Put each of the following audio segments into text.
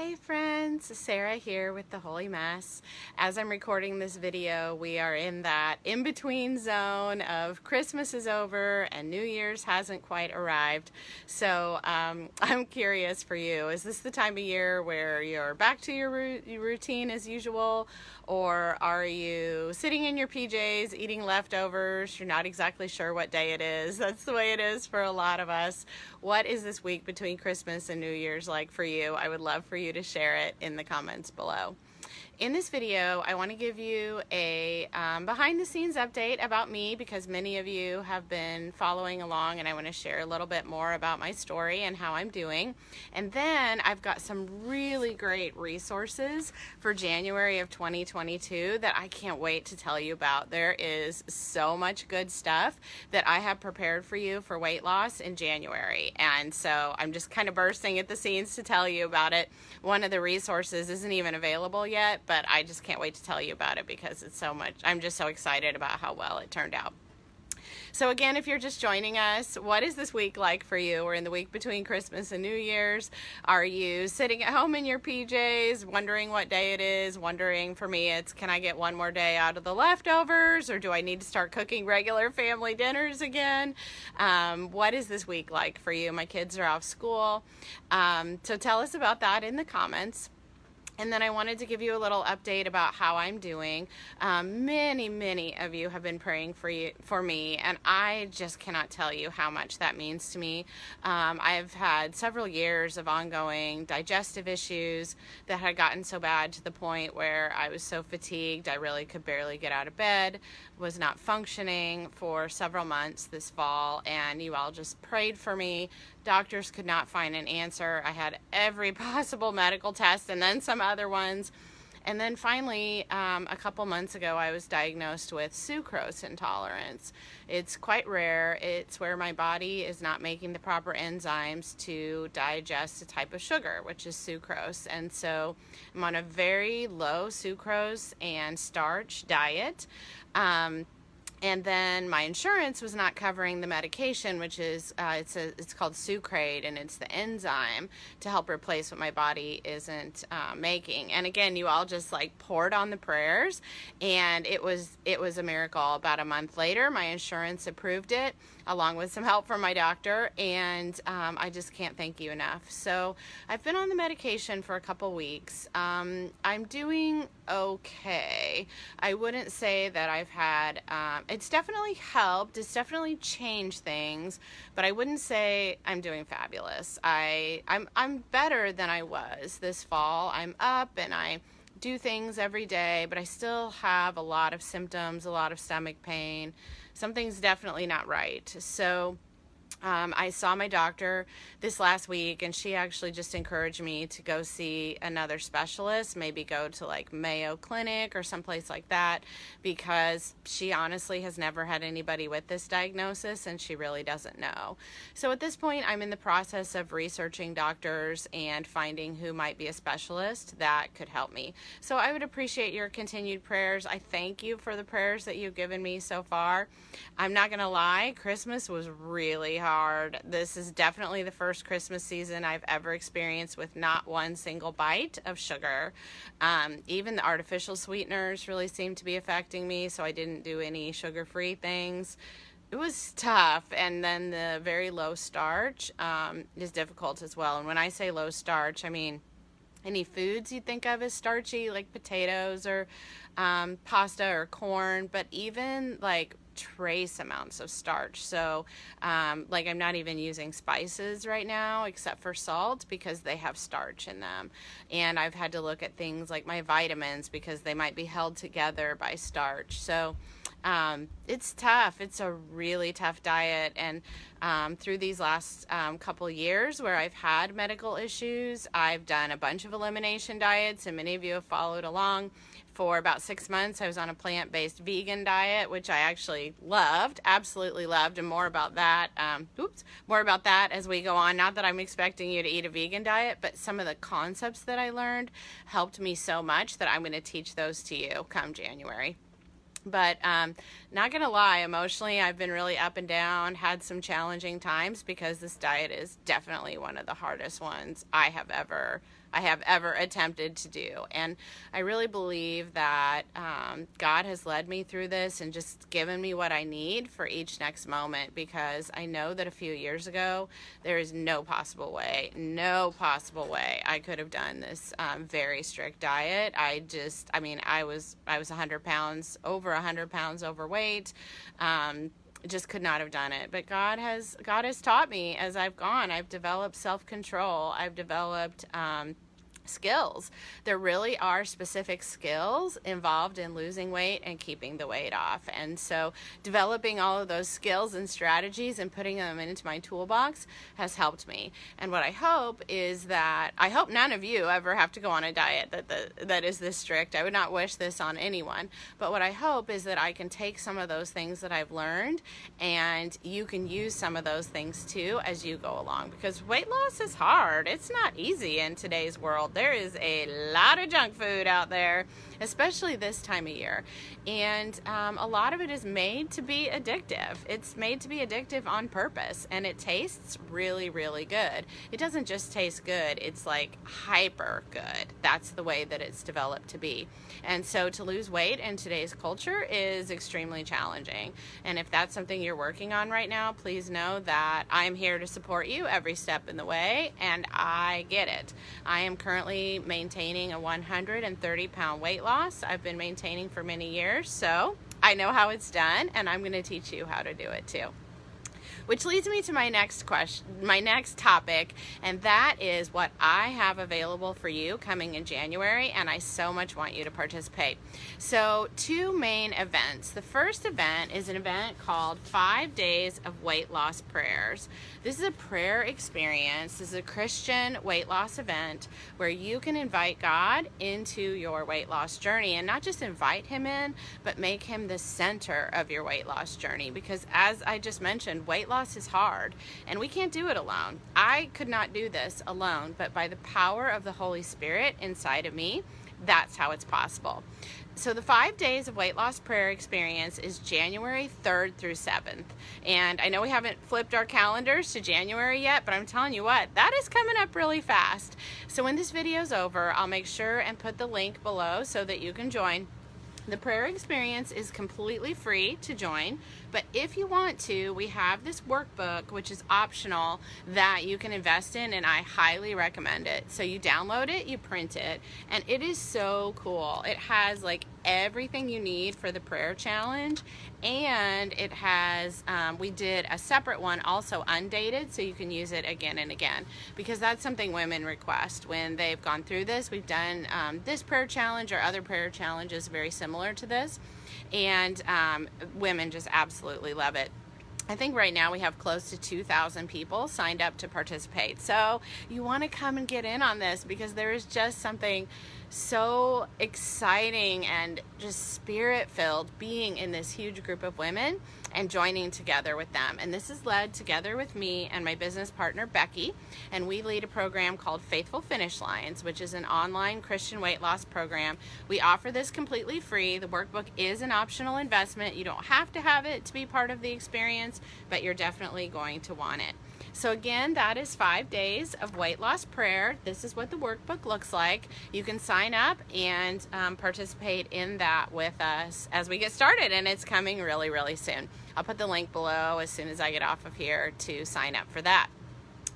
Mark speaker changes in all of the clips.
Speaker 1: Hey friends, Sarah here with the Holy Mess. As I'm recording this video, we are in that in-between zone of Christmas is over and New Year's hasn't quite arrived. So I'm curious for you, is this the time of year where you're back to your routine as usual? Or are you sitting in your PJs eating leftovers? You're not exactly sure what day it is. That's the way it is for a lot of us. What is this week between Christmas and New Year's like for you? I would love for you to share it in the comments below. In this video, I want to give you a behind the scenes update about me because many of you have been following along, and I want to share a little bit more about my story and how I'm doing. And then I've got some really great resources for January of 2022 that I can't wait to tell you about. There is so much good stuff that I have prepared for you for weight loss in January. And so I'm just kind of bursting at the seams to tell you about it. One of the resources isn't even available yet, but I just can't wait to tell you about it because it's so much. I'm just so excited about how well it turned out. So again, if you're just joining us, what is this week like for you? We're in the week between Christmas and New Year's. Are you sitting at home in your PJs, wondering what day it is? Wondering, for me, it's can I get one more day out of the leftovers, or do I need to start cooking regular family dinners again? What is this week like for you? My kids are off school. So tell us about that in the comments. And then I wanted to give you a little update about how I'm doing. Many of you have been praying for me, and I just cannot tell you how much that means to me. I've had several years of ongoing digestive issues that had gotten so bad to the point where I was so fatigued I really could barely get out of bed, was not functioning for several months this fall, and you all just prayed for me. Doctors could not find an answer. I had every possible medical test and then some other ones. And then finally, a couple months ago, I was diagnosed with sucrose intolerance. It's quite rare. It's where my body is not making the proper enzymes to digest a type of sugar, which is sucrose. And so I'm on a very low sucrose and starch diet. And then my insurance was not covering the medication, which is, it's called Sucrate, and it's the enzyme to help replace what my body isn't making. And again, you all just like poured on the prayers, and it was a miracle. About a month later, my insurance approved it, along with some help from my doctor, and I just can't thank you enough. So I've been on the medication for a couple weeks. I'm doing okay. I wouldn't say that I've had, it's definitely helped, it's definitely changed things, but I wouldn't say I'm doing fabulous. I'm better than I was this fall. I'm up and I do things every day, but I still have a lot of symptoms, a lot of stomach pain. Something's definitely not right. So I saw my doctor this last week, and she actually just encouraged me to go see another specialist, maybe go to like Mayo Clinic or someplace like that, because she honestly has never had anybody with this diagnosis, and she really doesn't know. So at this point, I'm in the process of researching doctors and finding who might be a specialist that could help me. So I would appreciate your continued prayers. I thank you for the prayers that you've given me so far. I'm not gonna lie, Christmas was really hard. This is definitely the first Christmas season I've ever experienced with not one single bite of sugar. Even the artificial sweeteners really seemed to be affecting me, so I didn't do any sugar-free things. It was tough, and then the very low starch is difficult as well. And when I say low starch, I mean any foods you think of as starchy, like potatoes or pasta or corn, but even like trace amounts of starch. So like I'm not even using spices right now except for salt because they have starch in them. And I've had to look at things like my vitamins because they might be held together by starch. So it's tough. It's a really tough diet. And through these last couple years where I've had medical issues, I've done a bunch of elimination diets, and many of you have followed along. For about 6 months, I was on a plant-based vegan diet, which I actually loved, absolutely loved, and more about that, more about that as we go on. Not that I'm expecting you to eat a vegan diet, but some of the concepts that I learned helped me so much that I'm going to teach those to you come January. But not gonna lie, emotionally I've been really up and down, had some challenging times because this diet is definitely one of the hardest ones I have ever I have ever attempted to do. And I really believe that God has led me through this and just given me what I need for each next moment, because I know that a few years ago, there is no possible way I could have done this very strict diet. I was 100 pounds, over 100 pounds overweight. Just could not have done it. But God has taught me as I've gone. I've developed self-control. I've developed skills. There really are specific skills involved in losing weight and keeping the weight off. And so developing all of those skills and strategies and putting them into my toolbox has helped me. And what I hope is that, I hope none of you ever have to go on a diet that is this strict. I would not wish this on anyone. But what I hope is that I can take some of those things that I've learned, and you can use some of those things too as you go along, because weight loss is hard. It's not easy in today's world. There is a lot of junk food out there, especially this time of year. And a lot of it is made to be addictive. It's made to be addictive on purpose, and it tastes really, really good. It doesn't just taste good, it's like hyper good. That's the way that it's developed to be. And so to lose weight in today's culture is extremely challenging. And if that's something you're working on right now, please know that I'm here to support you every step in the way, and I get it. I am currently maintaining a 130-pound weight loss. I've been maintaining for many years, so I know how it's done, and I'm going to teach you how to do it too. Which leads me to my next topic, and that is what I have available for you coming in January, and I so much want you to participate. So 2 main events. The first event is an event called 5 Days of Weight Loss Prayers. This is a prayer experience. This is a Christian weight loss event where you can invite God into your weight loss journey, and not just invite him in, but make him the center of your weight loss journey, because as I just mentioned, weight loss is hard, and we can't do it alone. I could not do this alone, but by the power of the Holy Spirit inside of me, that's how it's possible. So the 5 Days of Weight Loss Prayer Experience is January 3rd through 7th. And I know we haven't flipped our calendars to January yet, but I'm telling you what, that is coming up really fast. So when this video's over, I'll make sure and put the link below so that you can join. The prayer experience is completely free to join, but if you want to, we have this workbook, which is optional, that you can invest in, and I highly recommend it. So you download it, you print it, and it is so cool. It has like everything you need for the prayer challenge, and it has, we did a separate one also undated, so you can use it again and again, because that's something women request when they've gone through this. We've done this prayer challenge or other prayer challenges very similar to this, and women just absolutely love it. I think right now we have close to 2,000 people signed up to participate. So you want to come and get in on this, because there is just something so exciting and just spirit-filled being in this huge group of women and joining together with them. And this is led together with me and my business partner Becky, and we lead a program called Faithful Finish Lines, which is an online Christian weight loss program. We offer this completely free. The workbook is an optional investment. You don't have to have it to be part of the experience, but you're definitely going to want it. So again, that is 5 days of weight loss prayer. This is what the workbook looks like. You can sign up and participate in that with us as we get started, and it's coming really, really soon. I'll put the link below as soon as I get off of here to sign up for that.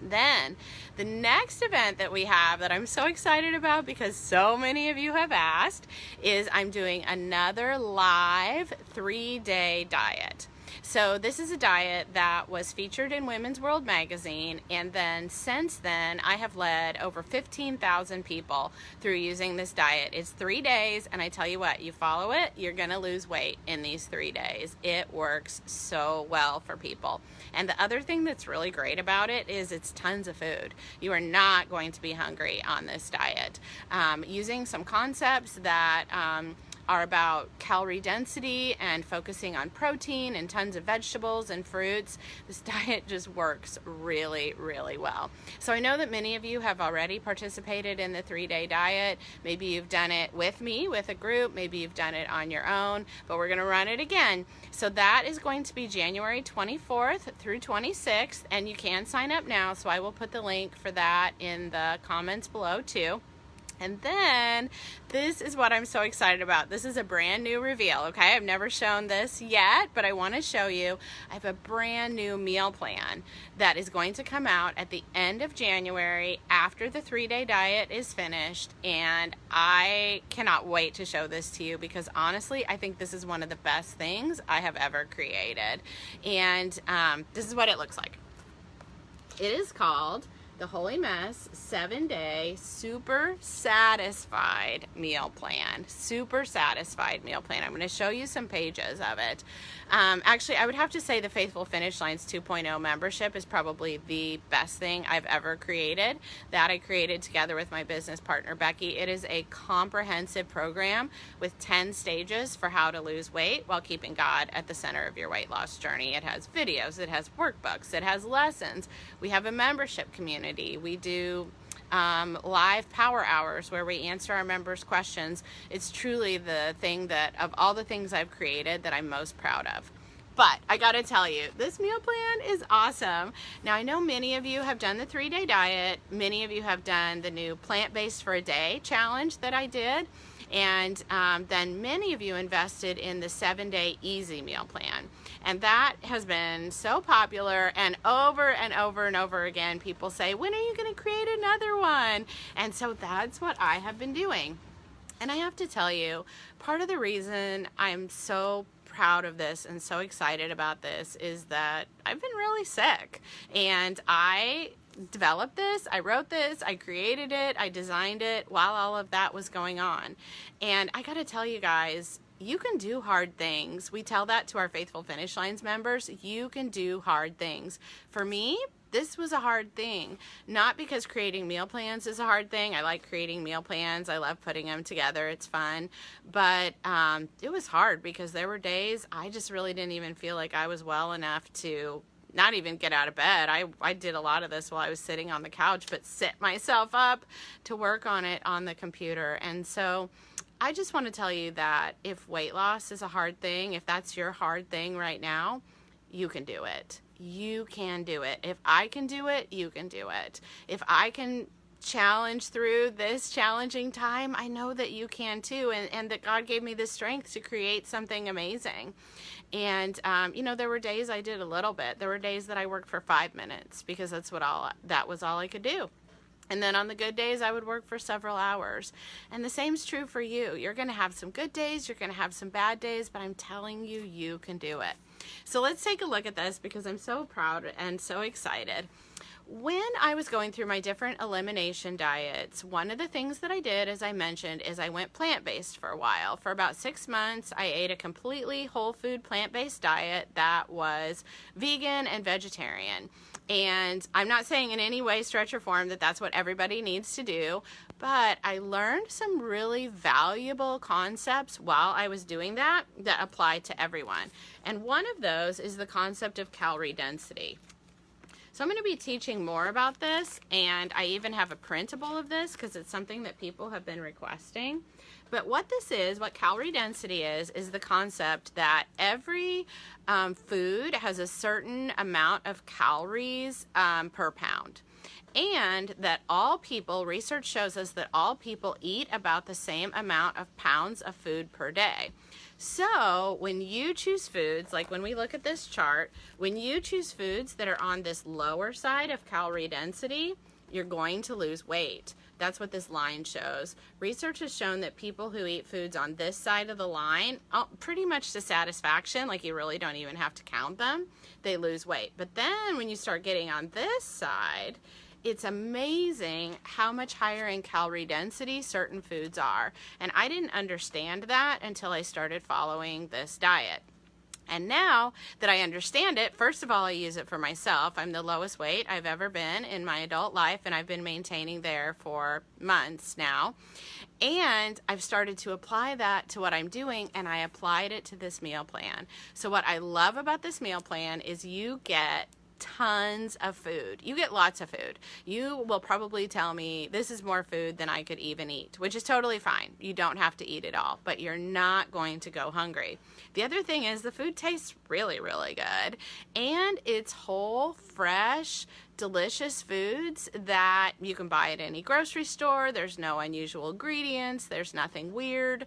Speaker 1: Then the next event that we have that I'm so excited about, because so many of you have asked, is I'm doing another live 3-day diet. So this is a diet that was featured in Women's World magazine, and then since then I have led over 15,000 people through using this diet. It's 3 days, and I tell you what, you follow it, you're gonna lose weight in these 3 days. It works so well for people. And the other thing that's really great about it is it's tons of food. You are not going to be hungry on this diet. Using some concepts that are about calorie density and focusing on protein and tons of vegetables and fruits. This diet just works really, really well. So I know that many of you have already participated in the 3-day diet. Maybe you've done it with me, with a group. Maybe you've done it on your own, but we're going to run it again. So that is going to be January 24th through 26th, and you can sign up now. So I will put the link for that in the comments below too. And then this is what I'm so excited about. This is a brand new reveal, okay? I've never shown this yet, but I want to show you. I have a brand new meal plan that is going to come out at the end of January after the 3-day diet is finished, and I cannot wait to show this to you because honestly, I think this is one of the best things I have ever created. And this is what it looks like. It is called the Holy Mess 7-day super satisfied meal plan. Super satisfied meal plan. I'm going to show you some pages of it. Actually, I would have to say the Faithful Finish Lines 2.0 membership is probably the best thing I've ever created. That I created together with my business partner, Becky. It is a comprehensive program with 10 stages for how to lose weight while keeping God at the center of your weight loss journey. It has videos, it has workbooks, it has lessons. We have a membership community. We do live power hours where we answer our members' questions. It's truly the thing that, of all the things I've created, that I'm most proud of. But I gotta tell you, this meal plan is awesome. Now I know many of you have done the 3-day diet. Many of you have done the new plant-based for a day challenge that I did. And then many of you invested in the 7-day easy meal plan. And that has been so popular, and over and over and over again, people say, when are you going to create another one? And so that's what I have been doing. And I have to tell you, part of the reason I'm so proud of this and so excited about this is that I've been really sick. And I developed this, I wrote this, I created it, I designed it while all of that was going on. And I gotta tell you guys, you can do hard things. We tell that to our Faithful Finish Lines members. You can do hard things. For me, this was a hard thing. Not because creating meal plans is a hard thing. I like creating meal plans. I love putting them together. It's fun. But it was hard because there were days I just really didn't even feel like I was well enough to not even get out of bed. I did a lot of this while I was sitting on the couch, but set myself up to work on it on the computer. And so I just want to tell you that if weight loss is a hard thing, if that's your hard thing right now, you can do it. You can do it. If I can do it, you can do it. If I can challenge through this challenging time, I know that you can too, and that God gave me the strength to create something amazing. And you know, there were days I did a little bit. There were days that I worked for 5 minutes because that was all I could do. And then on the good days, I would work for several hours. And the same is true for you. You're going to have some good days, you're going to have some bad days, but I'm telling you, you can do it. So let's take a look at this because I'm so proud and so excited. When I was going through my different elimination diets, one of the things that I did, as I mentioned, is I went plant-based for a while. For about 6 months, I ate a completely whole food plant-based diet that was vegan and vegetarian. And I'm not saying in any way, stretch or form, that that's what everybody needs to do, but I learned some really valuable concepts while I was doing that apply to everyone. And one of those is the concept of calorie density. So I'm going to be teaching more about this, and I even have a printable of this because it's something that people have been requesting. But what this is, what calorie density is the concept that every food has a certain amount of calories per pound. And that all people, research shows us that all people eat about the same amount of pounds of food per day. So when you choose foods, like when we look at this chart, when you choose foods that are on this lower side of calorie density, you're going to lose weight. That's what this line shows. Research has shown that people who eat foods on this side of the line, pretty much to satisfaction, like you really don't even have to count them, they lose weight. But then when you start getting on this side, it's amazing how much higher in calorie density certain foods are. And I didn't understand that until I started following this diet. And now that I understand it, first of all, I use it for myself. I'm the lowest weight I've ever been in my adult life, and I've been maintaining there for months now. And I've started to apply that to what I'm doing, and I applied it to this meal plan. So what I love about this meal plan is you get tons of food. You get lots of food. You will probably tell me this is more food than I could even eat, which is totally fine. You don't have to eat it all, but you're not going to go hungry. The other thing is the food tastes really, really good, and it's whole, fresh, delicious foods that you can buy at any grocery store. There's no unusual ingredients. There's nothing weird.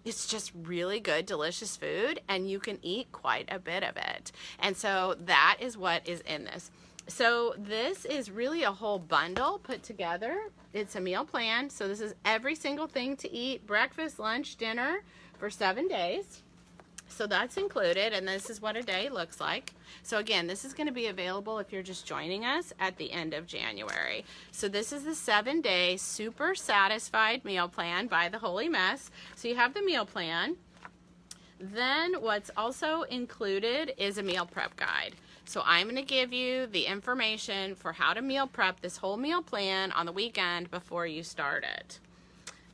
Speaker 1: It's just really good, delicious food, and you can eat quite a bit of it. And so that is what is in this. So this is really a whole bundle put together. It's a meal plan. So this is every single thing to eat, breakfast, lunch, dinner for 7 days. So that's included, and this is what a day looks like. So again, this is going to be available if you're just joining us at the end of January. So this is the 7-day Super Satisfied meal plan by The Holy Mess. So you have the meal plan. Then what's also included is a meal prep guide. So I'm going to give you the information for how to meal prep this whole meal plan on the weekend before you start it.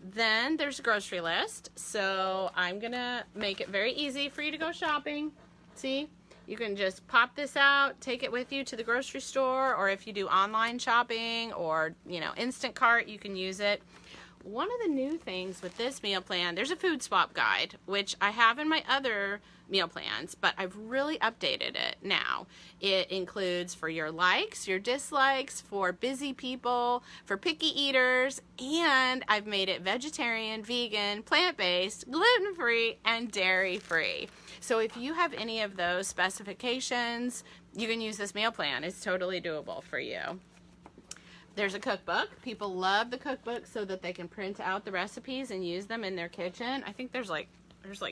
Speaker 1: Then there's a grocery list, so I'm gonna make it very easy for you to go shopping. See, you can just pop this out, take it with you to the grocery store, or if you do online shopping or, you know, Instant Cart, you can use it. One of the new things with this meal plan, there's a food swap guide, which I have in my other meal plans, but I've really updated it now. It includes for your likes, your dislikes, for busy people, for picky eaters, and I've made it vegetarian, vegan, plant-based, gluten-free, and dairy-free. So if you have any of those specifications, you can use this meal plan. It's totally doable for you. There's a cookbook. People love the cookbook so that they can print out the recipes and use them in their kitchen. I think there's like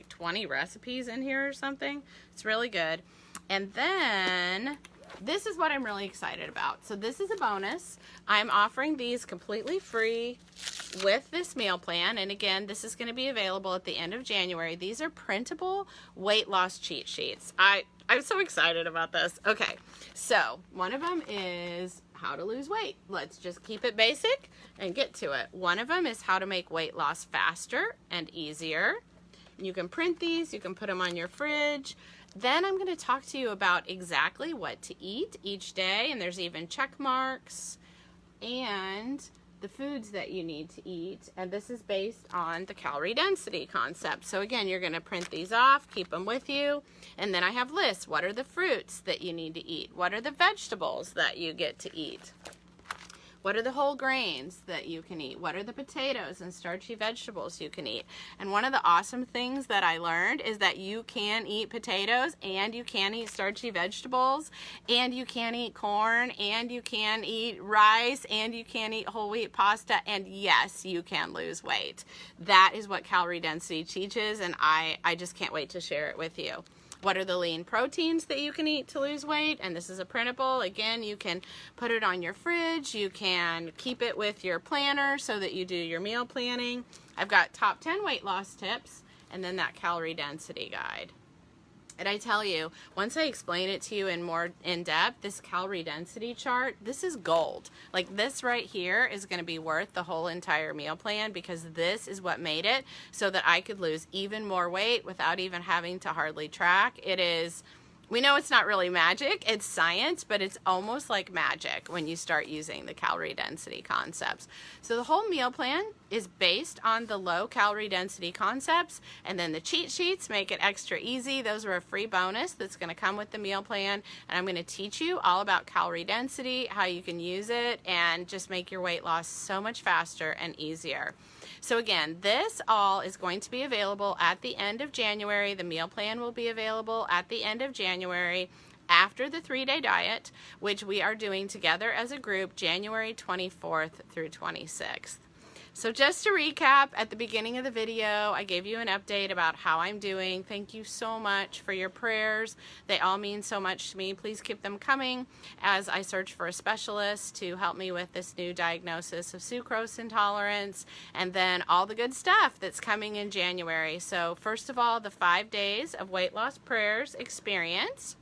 Speaker 1: 20 recipes in here or something. It's really good. And then this is what I'm really excited about. So this is a bonus. I'm offering these completely free with this meal plan. And again, this is going to be available at the end of January. These are printable weight loss cheat sheets. I'm so excited about this. Okay, so one of them is how to lose weight. Let's just keep it basic and get to it. One of them is how to make weight loss faster and easier. You can print these, you can put them on your fridge. Then I'm going to talk to you about exactly what to eat each day, and there's even check marks and the foods that you need to eat, and this is based on the calorie density concept. So again, you're going to print these off, keep them with you, and then I have lists. What are the fruits that you need to eat? What are the vegetables that you get to eat? What are the whole grains that you can eat? What are the potatoes and starchy vegetables you can eat? And one of the awesome things that I learned is that you can eat potatoes, and you can eat starchy vegetables, and you can eat corn, and you can eat rice, and you can eat whole wheat pasta, and yes, you can lose weight. That is what calorie density teaches, and I just can't wait to share it with you. What are the lean proteins that you can eat to lose weight? And this is a printable. Again, you can put it on your fridge. You can keep it with your planner so that you do your meal planning. I've got top 10 weight loss tips and then that calorie density guide. And I tell you, once I explain it to you in more in depth, this calorie density chart, this is gold. Like this right here is going to be worth the whole entire meal plan, because this is what made it so that I could lose even more weight without even having to hardly track. It is, we know it's not really magic, it's science, but it's almost like magic when you start using the calorie density concepts. So the whole meal plan is based on the low calorie density concepts, and then the cheat sheets make it extra easy. Those are a free bonus that's going to come with the meal plan, and I'm going to teach you all about calorie density, how you can use it, and just make your weight loss so much faster and easier. So again, this all is going to be available at the end of January. The meal plan will be available at the end of January after the 3-day diet, which we are doing together as a group January 24th through 26th. So just to recap, at the beginning of the video, I gave you an update about how I'm doing. Thank you so much for your prayers. They all mean so much to me. Please keep them coming as I search for a specialist to help me with this new diagnosis of sucrose intolerance, and then all the good stuff that's coming in January. So first of all, the 5 days of weight loss prayers experience.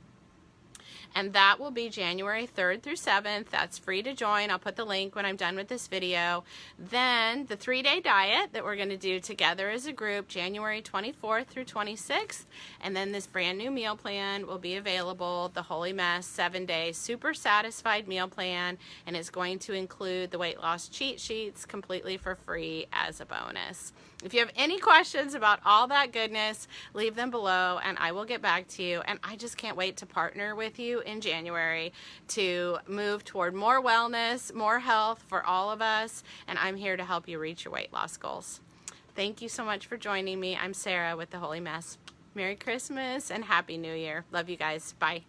Speaker 1: And that will be January 3rd through 7th. That's free to join. I'll put the link when I'm done with this video. Then the 3-day diet that we're going to do together as a group, January 24th through 26th. And then this brand new meal plan will be available, the Holy Mess 7-day super satisfied meal plan, and it's going to include the weight loss cheat sheets completely for free as a bonus. If you have any questions about all that goodness, leave them below and I will get back to you. And I just can't wait to partner with you in January to move toward more wellness, more health for all of us. And I'm here to help you reach your weight loss goals. Thank you so much for joining me. I'm Sarah with the Holy Mess. Merry Christmas and Happy New Year. Love you guys. Bye.